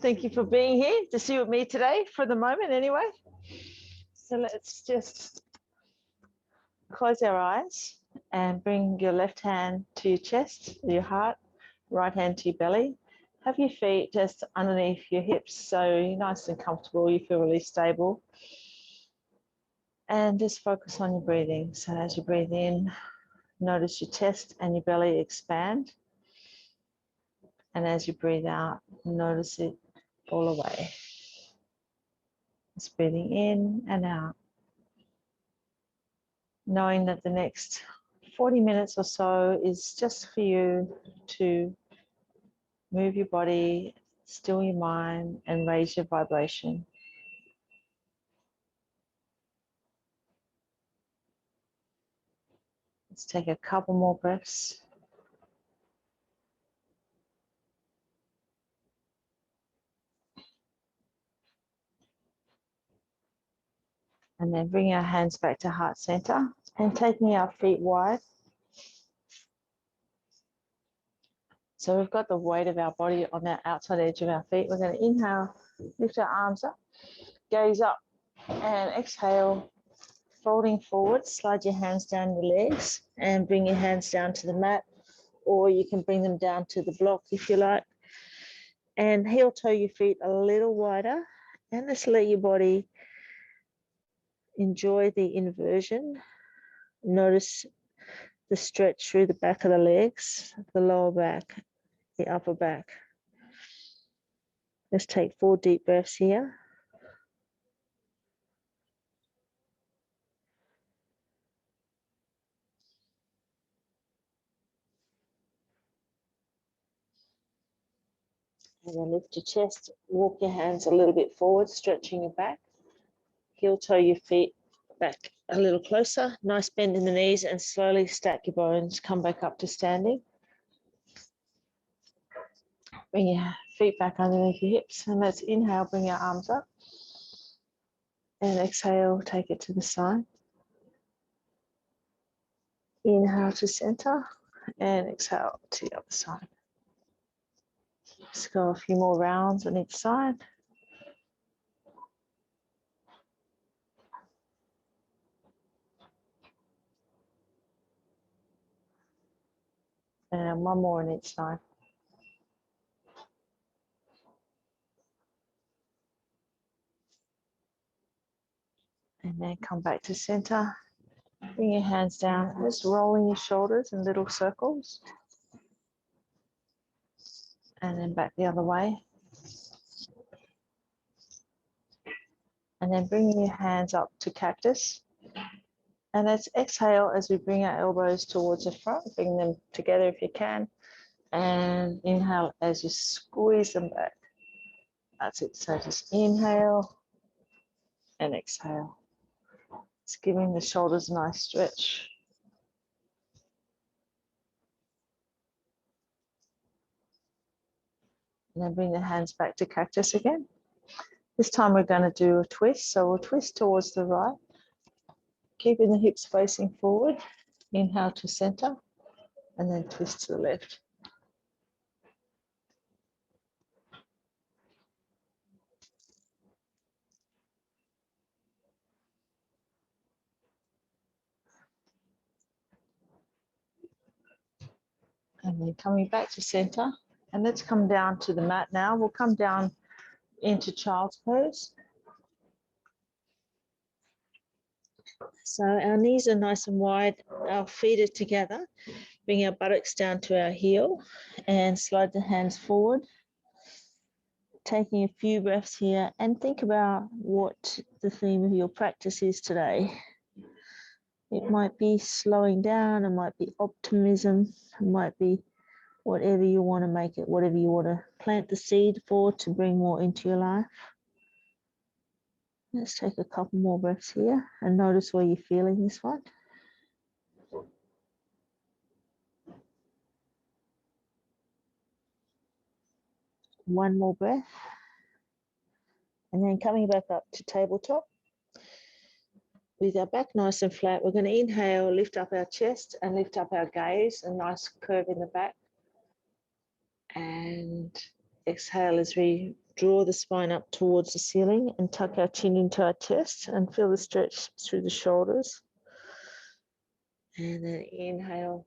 Thank you for being here to see with me today for the moment anyway. So let's just close our eyes and bring your left hand to your chest, your heart, right hand to your belly. Have your feet just underneath your hips so you're nice and comfortable, you feel really stable. And just focus on your breathing. So as you breathe in, notice your chest and your belly expand. And as you breathe out, notice it fall away. Just breathing in and out. Knowing that the next 40 minutes or so is just for you to move your body, still your mind, and raise your vibration. Let's take a couple more breaths. And then bring our hands back to heart center and taking our feet wide. So we've got the weight of our body on the outside edge of our feet. We're going to inhale, lift our arms up, gaze up, and exhale, folding forward. Slide your hands down your legs and bring your hands down to the mat, or you can bring them down to the block if you like. And heel toe your feet a little wider, and just let your body enjoy the inversion. Notice the stretch through the back of the legs, the lower back, the upper back. Let's take 4 deep breaths here. And then lift your chest, walk your hands a little bit forward, stretching your back. Heel toe your feet back a little closer. Nice bend in the knees and slowly stack your bones. Come back up to standing. Bring your feet back underneath your hips. And let's inhale, bring your arms up. And exhale, take it to the side. Inhale to center and exhale to the other side. Let's go a few more rounds on each side. And one more on each side. And then come back to center. Bring your hands down, just rolling your shoulders in little circles. And then back the other way. And then bringing your hands up to cactus. And let's exhale as we bring our elbows towards the front. Bring them together if you can. And inhale as you squeeze them back. That's it. So just inhale and exhale. It's giving the shoulders a nice stretch. And then bring the hands back to cactus again. This time we're going to do a twist. So we'll twist towards the right, keeping the hips facing forward. Inhale to center, and then twist to the left. And then coming back to center. And let's come down to the mat now. We'll come down into child's pose. So our knees are nice and wide, our feet are together. Bring our buttocks down to our heel and slide the hands forward. Taking a few breaths here and think about what the theme of your practice is today. It might be slowing down, it might be optimism, it might be whatever you want to make it, whatever you want to plant the seed for to bring more into your life. Let's take a couple more breaths here and notice where you're feeling this one. One more breath. And then coming back up to tabletop. With our back nice and flat, we're going to inhale, lift up our chest and lift up our gaze, a nice curve in the back. And exhale as we draw the spine up towards the ceiling and tuck our chin into our chest and feel the stretch through the shoulders. And then inhale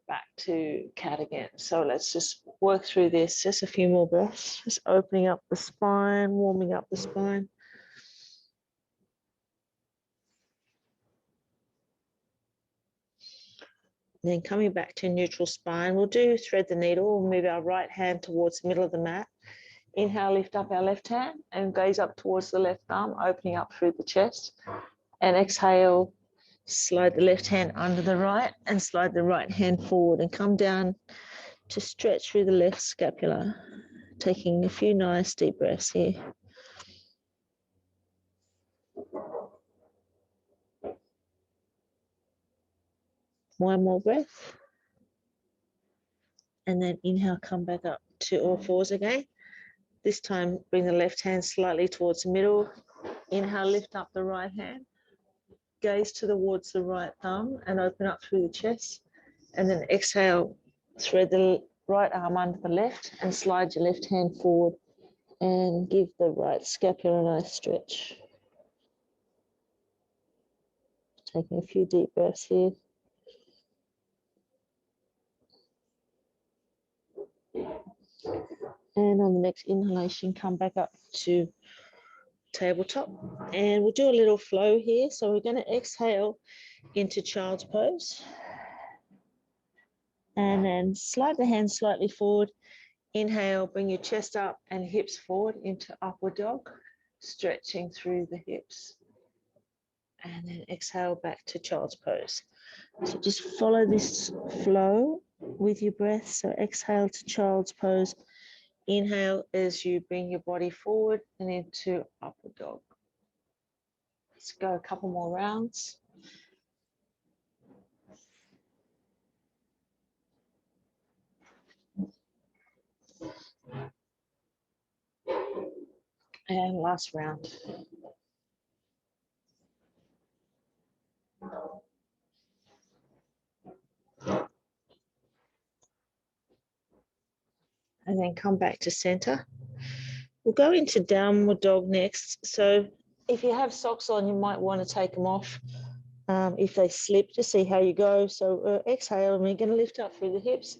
back to cat again. So let's just work through this, just a few more breaths, just opening up the spine, warming up the spine. And then coming back to neutral spine, we'll do thread the needle. We'll move our right hand towards the middle of the mat. Inhale, lift up our left hand and gaze up towards the left arm, opening up through the chest. And exhale, slide the left hand under the right and slide the right hand forward and come down to stretch through the left scapula. Taking a few nice deep breaths here. One more breath. And then inhale, come back up to all fours again. This time, bring the left hand slightly towards the middle. Inhale, lift up the right hand. Gaze towards the right thumb and open up through the chest. And then exhale, thread the right arm under the left and slide your left hand forward and give the right scapula a nice stretch. Taking a few deep breaths here. And on the next inhalation, come back up to tabletop. And we'll do a little flow here. So we're going to exhale into child's pose. And then slide the hands slightly forward. Inhale, bring your chest up and hips forward into upward dog, stretching through the hips. And then exhale back to child's pose. So just follow this flow with your breath. So exhale to child's pose. Inhale as you bring your body forward and into upward dog. Let's go a couple more rounds. And last round. And then come back to center. We'll go into downward dog next. So if you have socks on, you might want to take them off if they slip, to see how you go. So exhale, and we're going to lift up through the hips,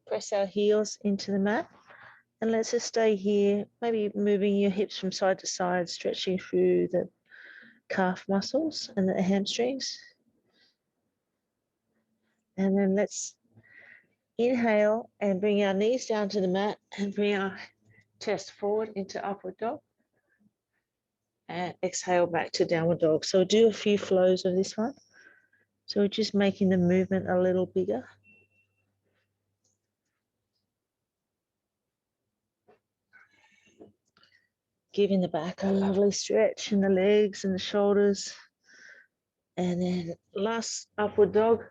press our heels into the mat. And let's just stay here, maybe moving your hips from side to side, stretching through the calf muscles and the hamstrings. And then let's inhale and bring our knees down to the mat and bring our chest forward into upward dog. And exhale back to downward dog. So do a few flows of this one. So we're just making the movement a little bigger. Giving the back a lovely stretch in the legs and the shoulders. And then last upward dog.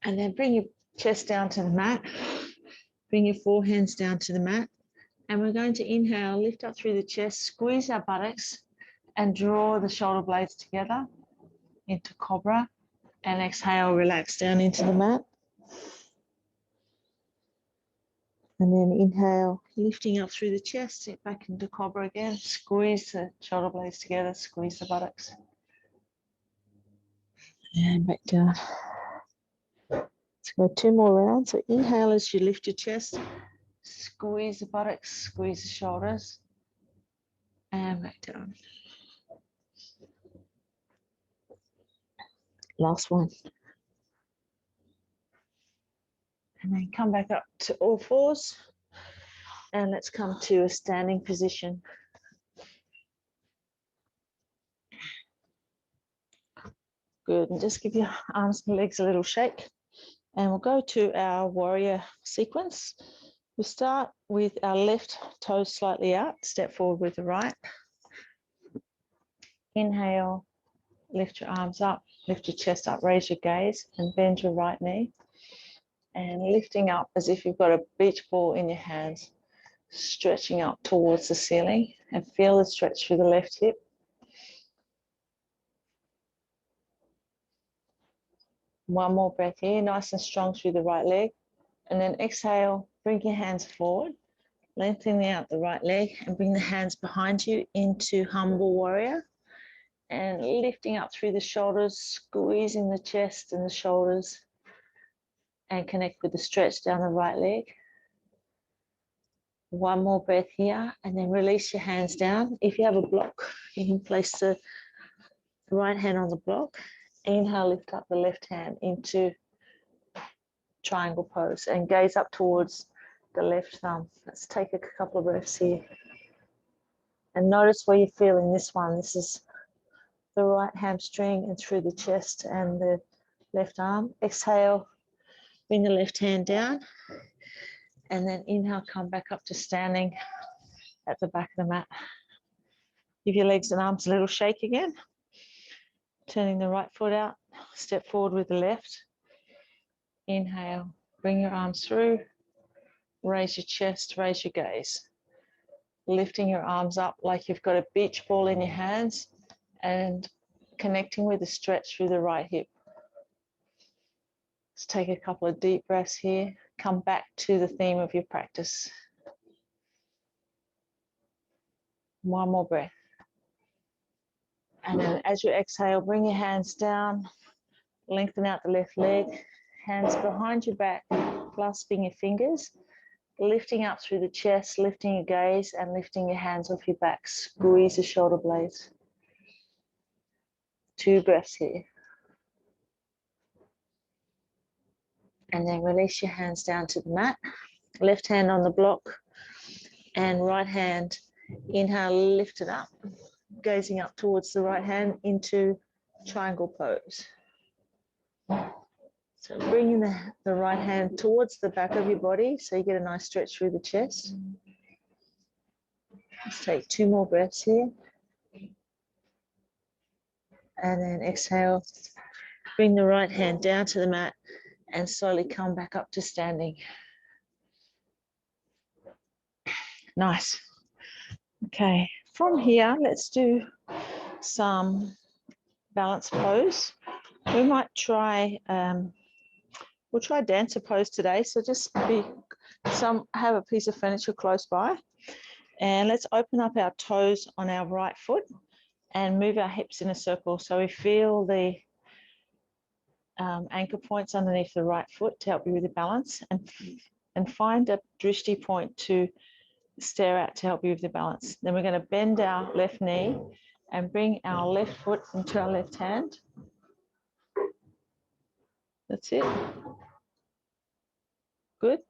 And then bring your chest down to the mat. Bring your forehands down to the mat. And we're going to inhale, lift up through the chest, squeeze our buttocks and draw the shoulder blades together into cobra. And exhale, relax down into the mat. And then inhale, lifting up through the chest, sit back into cobra again, squeeze the shoulder blades together, squeeze the buttocks. And back down. Let's go 2 more rounds. So inhale as you lift your chest, squeeze the buttocks, squeeze the shoulders, and back down. Last one. And then come back up to all fours. And let's come to a standing position. Good. And just give your arms and legs a little shake. And we'll go to our warrior sequence. We start with our left toe slightly out, step forward with the right. Inhale, lift your arms up, lift your chest up, raise your gaze and bend your right knee. And lifting up as if you've got a beach ball in your hands, stretching up towards the ceiling and feel the stretch through the left hip. One more breath here, nice and strong through the right leg. And then exhale, bring your hands forward. Lengthening out the right leg and bring the hands behind you into humble warrior. And lifting up through the shoulders, squeezing the chest and the shoulders, and connect with the stretch down the right leg. One more breath here, and then release your hands down. If you have a block, you can place the right hand on the block. Inhale, lift up the left hand into triangle pose and gaze up towards the left thumb. Let's take a couple of breaths here. And notice where you're feeling this one. This is the right hamstring and through the chest and the left arm. Exhale, bring the left hand down. And then inhale, come back up to standing at the back of the mat. Give your legs and arms a little shake again. Turning the right foot out, step forward with the left. Inhale, bring your arms through. Raise your chest, raise your gaze. Lifting your arms up like you've got a beach ball in your hands and connecting with the stretch through the right hip. Let's take a couple of deep breaths here. Come back to the theme of your practice. One more breath. And then as you exhale, bring your hands down, lengthen out the left leg, hands behind your back, clasping your fingers, lifting up through the chest, lifting your gaze and lifting your hands off your back. Squeeze the shoulder blades. 2 breaths here. And then release your hands down to the mat. Left hand on the block and right hand. Inhale, lift it up. Gazing up towards the right hand into triangle pose. So bringing the right hand towards the back of your body so you get a nice stretch through the chest. Let's take 2 more breaths here. And then exhale. Bring the right hand down to the mat and slowly come back up to standing. Nice. Okay, from here, let's do some balance pose. We might try, we'll try dancer pose today. So just have a piece of furniture close by. And let's open up our toes on our right foot and move our hips in a circle. So we feel the anchor points underneath the right foot to help you with the balance, and find a drishti point to stare at to help you with the balance. Then we're going to bend our left knee and bring our left foot into our left hand. That's it. Good.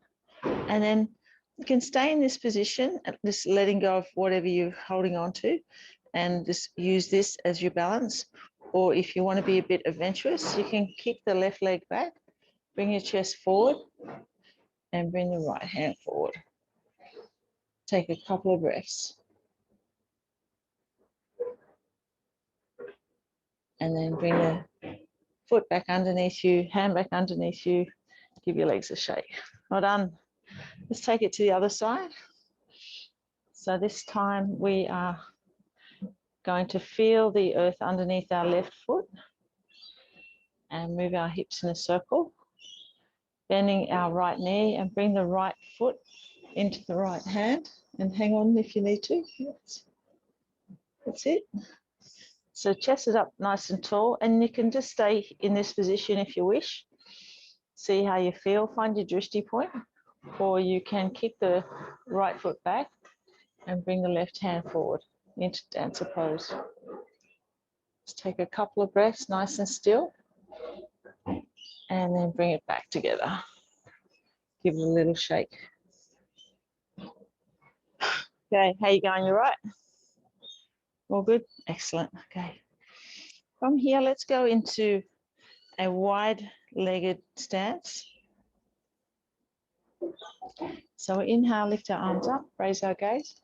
And then you can stay in this position, just letting go of whatever you're holding on to, and just use this as your balance. Or if you want to be a bit adventurous, you can kick the left leg back, bring your chest forward, and bring the right hand forward. Take a couple of breaths. And then bring the foot back underneath you, hand back underneath you, give your legs a shake. Well done. Let's take it to the other side. So this time we are going to feel the earth underneath our left foot and move our hips in a circle, bending our right knee and bring the right foot into the right hand, and hang on if you need to. That's it. So chest is up nice and tall, and you can just stay in this position if you wish. See how you feel, find your drishti point, or you can kick the right foot back and bring the left hand forward into dancer pose. Just take a couple of breaths, nice and still, and then bring it back together. Give it a little shake. Okay, how you going? You right? All good? Excellent. Okay. From here, let's go into a wide-legged stance. So inhale, lift our arms up, raise our gaze.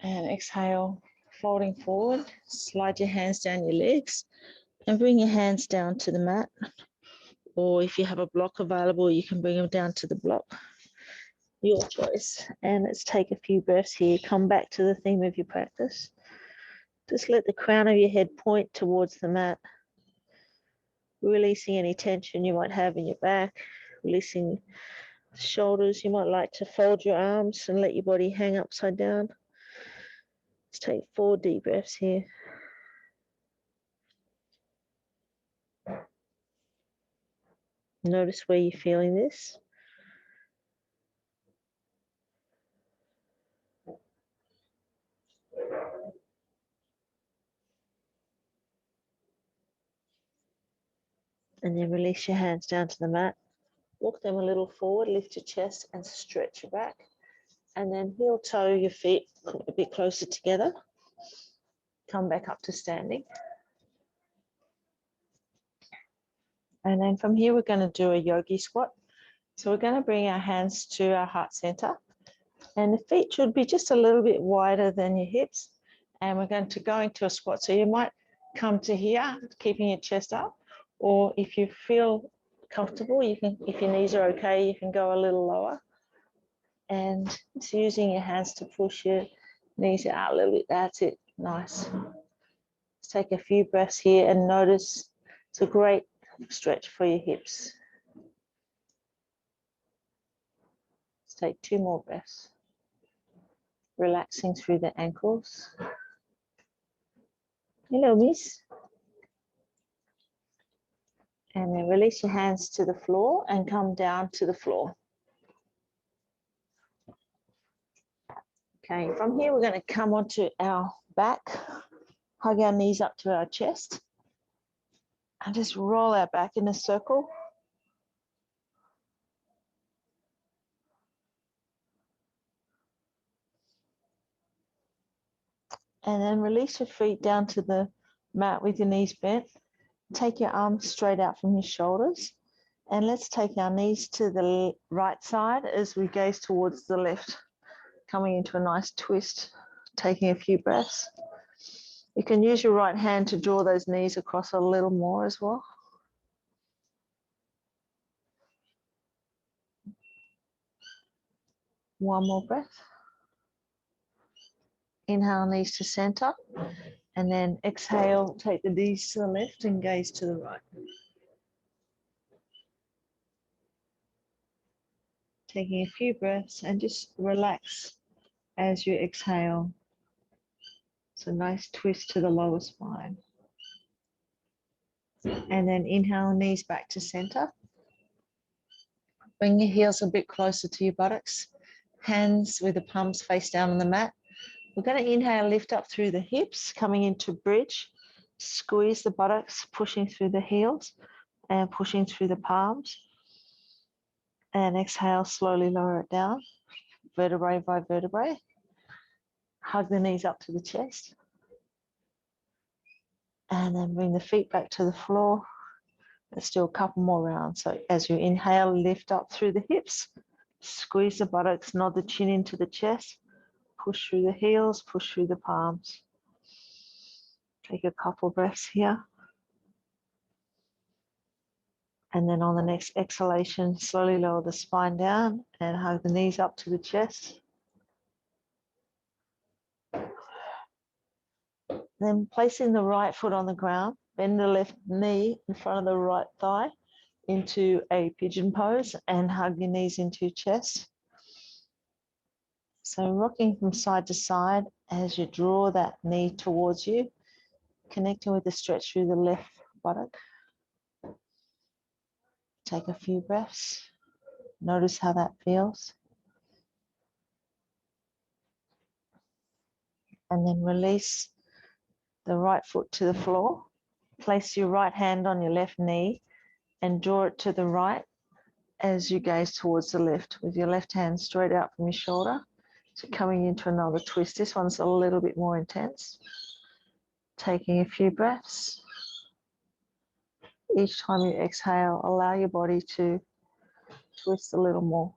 And exhale, folding forward, slide your hands down your legs and bring your hands down to the mat. Or if you have a block available, you can bring them down to the block. Your choice. And let's take a few breaths here. Come back to the theme of your practice. Just let the crown of your head point towards the mat, releasing any tension you might have in your back, releasing Shoulders, you might like to fold your arms and let your body hang upside down. Let's take 4 deep breaths here. Notice where you're feeling this. And then release your hands down to the mat. Walk them a little forward, lift your chest and stretch your back. And then heel toe your feet a bit closer together. Come back up to standing. And then from here, we're going to do a yogi squat. So we're going to bring our hands to our heart center. And the feet should be just a little bit wider than your hips. And we're going to go into a squat. So you might come to here, keeping your chest up. Or if you feel comfortable, you can, if your knees are okay, you can go a little lower. And just using your hands to push your knees out a little bit. That's it. Nice. Let's take a few breaths here and notice it's a great stretch for your hips. Let's take 2 more breaths. Relaxing through the ankles. Hello, miss. And then release your hands to the floor and come down to the floor. Okay, from here, we're going to come onto our back, hug our knees up to our chest, and just roll our back in a circle. And then release your feet down to the mat with your knees bent. Take your arms straight out from your shoulders. And let's take our knees to the right side as we gaze towards the left, coming into a nice twist, taking a few breaths. You can use your right hand to draw those knees across a little more as well. One more breath. Inhale, knees to center. And then exhale, take the knees to the left and gaze to the right. Taking a few breaths and just relax as you exhale. It's a nice twist to the lower spine. And then inhale, knees back to center. Bring your heels a bit closer to your buttocks. Hands with the palms face down on the mat. We're going to inhale, lift up through the hips, coming into bridge. Squeeze the buttocks, pushing through the heels and pushing through the palms. And exhale, slowly lower it down, vertebrae by vertebrae. Hug the knees up to the chest. And then bring the feet back to the floor. Let's do a couple more rounds. So as you inhale, lift up through the hips, squeeze the buttocks, nod the chin into the chest, push through the heels, push through the palms. Take a couple breaths here. And then on the next exhalation, slowly lower the spine down and hug the knees up to the chest. Then placing the right foot on the ground, bend the left knee in front of the right thigh into a pigeon pose and hug your knees into your chest. So rocking from side to side as you draw that knee towards you, connecting with the stretch through the left buttock. Take a few breaths. Notice how that feels. And then release the right foot to the floor. Place your right hand on your left knee and draw it to the right as you gaze towards the left with your left hand straight out from your shoulder. So coming into another twist. This one's a little bit more intense. Taking a few breaths. Each time you exhale, allow your body to twist a little more.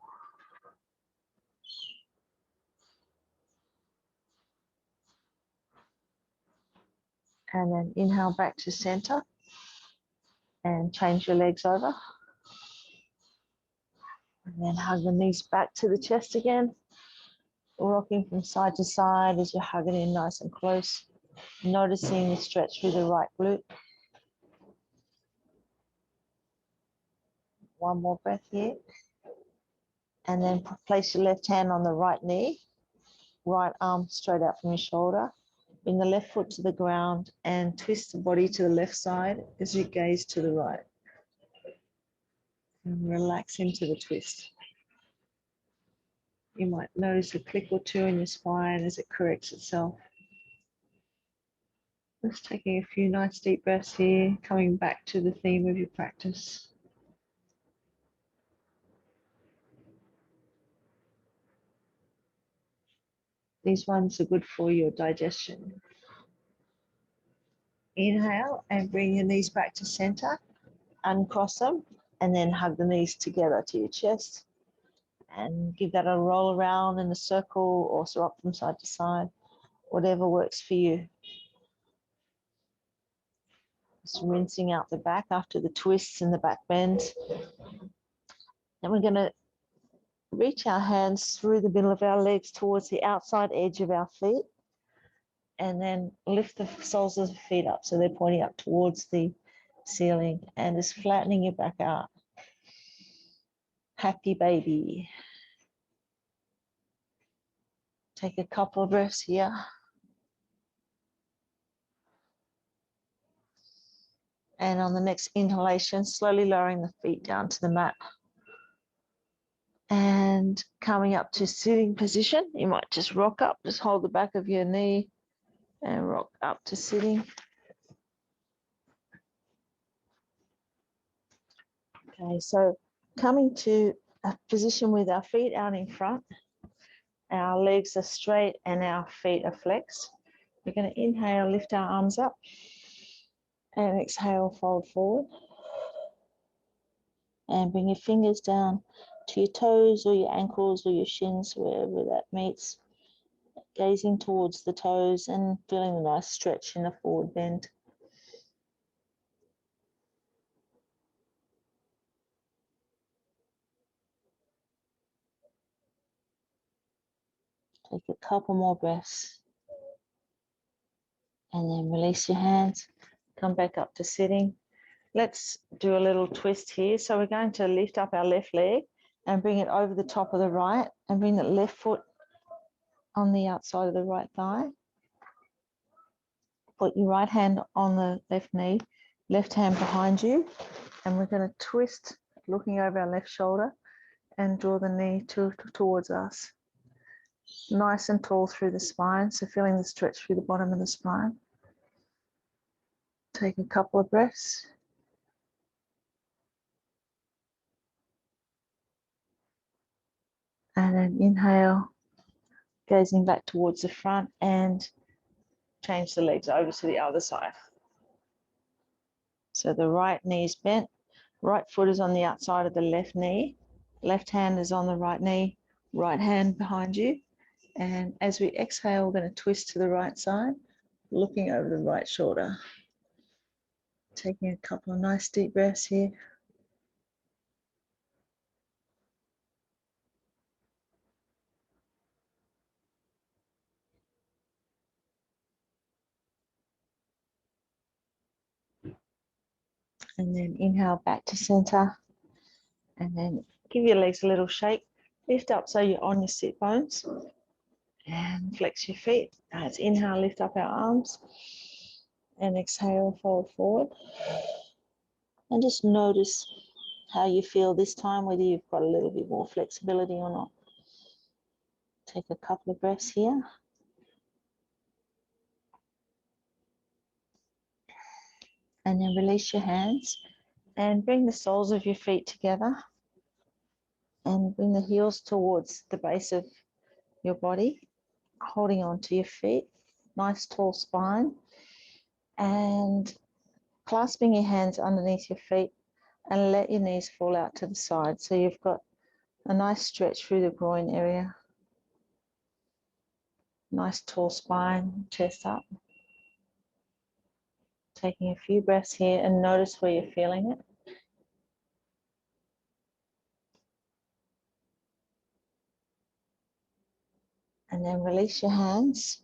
And then inhale back to center and change your legs over. And then hug the knees back to the chest again. Rocking from side to side as you're hugging in nice and close. Noticing the stretch through the right glute. One more breath here. And then place your left hand on the right knee, right arm straight out from your shoulder. Bring the left foot to the ground and twist the body to the left side as you gaze to the right. And relax into the twist. You might notice a click or two in your spine as it corrects itself. Just taking a few nice deep breaths here, coming back to the theme of your practice. These ones are good for your digestion. Inhale and bring your knees back to center. Uncross them and then hug the knees together to your chest. And give that a roll around in a circle or rock from side to side, whatever works for you. Just rinsing out the back after the twists and the back bends. And we're going to reach our hands through the middle of our legs towards the outside edge of our feet. And then lift the soles of the feet up so they're pointing up towards the ceiling and just flattening your back out. Happy baby. Take a couple of breaths here. And on the next inhalation, slowly lowering the feet down to the mat. And coming up to sitting position, you might just rock up, just hold the back of your knee and rock up to sitting. Okay, so coming to a position with our feet out in front, our legs are straight and our feet are flexed. We're going to inhale, lift our arms up, and exhale, fold forward. And bring your fingers down to your toes or your ankles or your shins, wherever that meets. Gazing towards the toes and feeling a nice stretch in the forward bend. Take a couple more breaths. And then release your hands. Come back up to sitting. Let's do a little twist here. So we're going to lift up our left leg and bring it over the top of the right and bring the left foot on the outside of the right thigh. Put your right hand on the left knee, left hand behind you, and we're going to twist, looking over our left shoulder, and draw the knee towards us. Nice and tall through the spine, so feeling the stretch through the bottom of the spine. Take a couple of breaths. And then inhale, gazing back towards the front, and change the legs over to the other side. So the right knee is bent, right foot is on the outside of the left knee, left hand is on the right knee, right hand behind you. And as we exhale, we're going to twist to the right side, looking over the right shoulder. Taking a couple of nice deep breaths here. And then inhale back to center. And then give your legs a little shake. Lift up so you're on your sit bones. And flex your feet. As inhale, lift up our arms. And exhale, fold forward. And just notice how you feel this time, whether you've got a little bit more flexibility or not. Take a couple of breaths here. And then release your hands and bring the soles of your feet together and bring the heels towards the base of your body, holding on to your feet, nice tall spine, and clasping your hands underneath your feet and let your knees fall out to the side. So you've got a nice stretch through the groin area, nice tall spine, chest up. Taking a few breaths here and notice where you're feeling it. And then release your hands.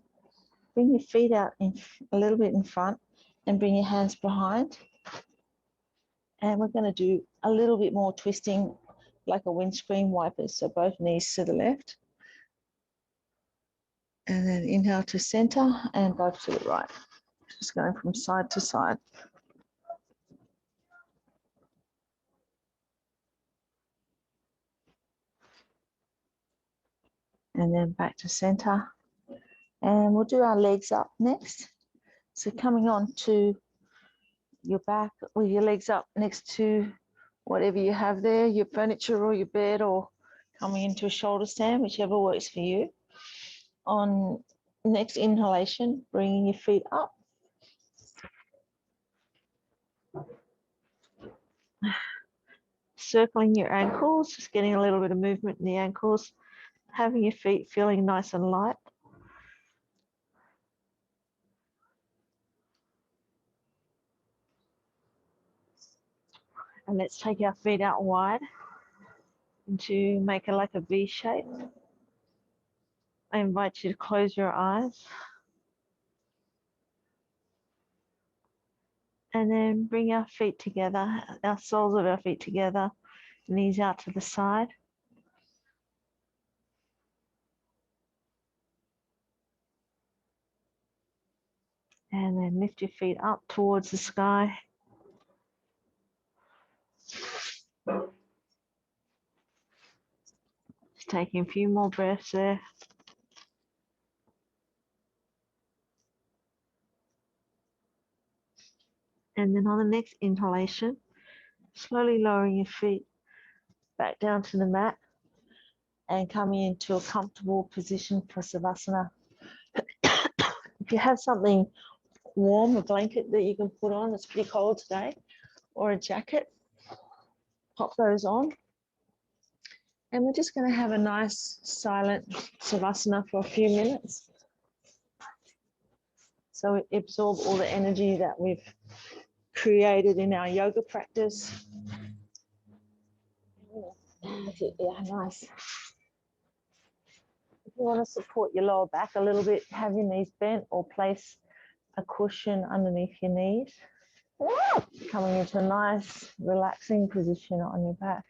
Bring your feet out a little bit in front and bring your hands behind. And we're going to do a little bit more twisting like a windscreen wiper. So both knees to the left. And then inhale to center and both to the right. Just going from side to side. And then back to center. And we'll do our legs up next. So coming on to your back with your legs up next to whatever you have there, your furniture or your bed, or coming into a shoulder stand, whichever works for you. On next inhalation, bringing your feet up. Circling your ankles, just getting a little bit of movement in the ankles, having your feet feeling nice and light. And let's take our feet out wide to make it like a V shape. I invite you to close your eyes. And then bring our feet together, our soles of our feet together, knees out to the side. And then lift your feet up towards the sky. Just taking a few more breaths there. And then on the next inhalation, slowly lowering your feet back down to the mat and coming into a comfortable position for Savasana. If you have something warm, a blanket that you can put on, it's pretty cold today, or a jacket, pop those on. And we're just going to have a nice silent Savasana for a few minutes. So we absorb all the energy that we've created in our yoga practice. Yeah, nice. If you want to support your lower back a little bit, have your knees bent or place a cushion underneath your knees. Coming into a nice relaxing position on your back.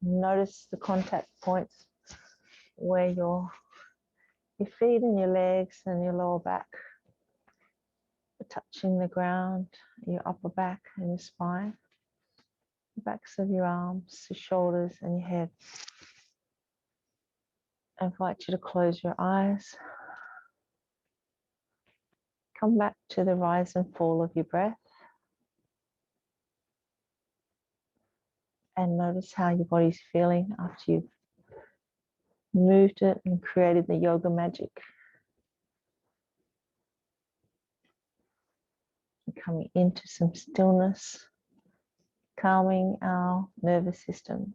Notice the contact points where your feet and your legs and your lower back are touching the ground, your upper back and your spine, the backs of your arms, your shoulders and your head. I invite you to close your eyes. Come back to the rise and fall of your breath. And notice how your body's feeling after you've moved it and created the yoga magic. And coming into some stillness, calming our nervous system.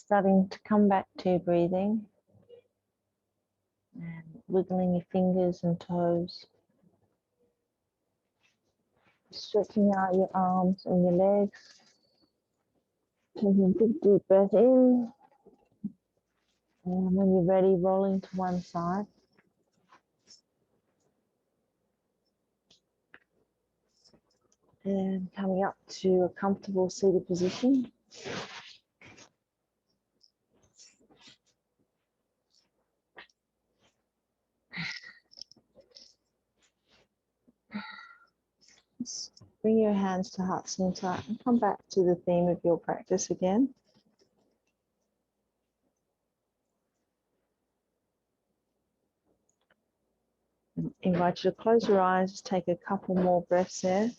Starting to come back to breathing and wiggling your fingers and toes. Stretching out your arms and your legs. Taking a big deep breath in. And when you're ready, rolling to one side. And coming up to a comfortable seated position. Just bring your hands to heart center and come back to the theme of your practice again. I invite you to close your eyes, just take a couple more breaths there.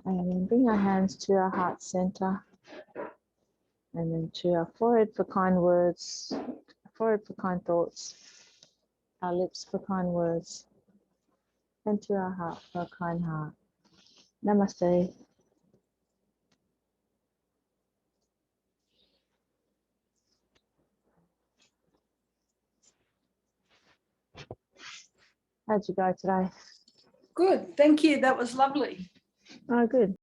And then bring our hands to our heart center. And then to our forehead for kind words, forehead for kind thoughts, our lips for kind words, and to our heart for a kind heart. Namaste. How'd you go today? Good, thank you. That was lovely. Oh, good.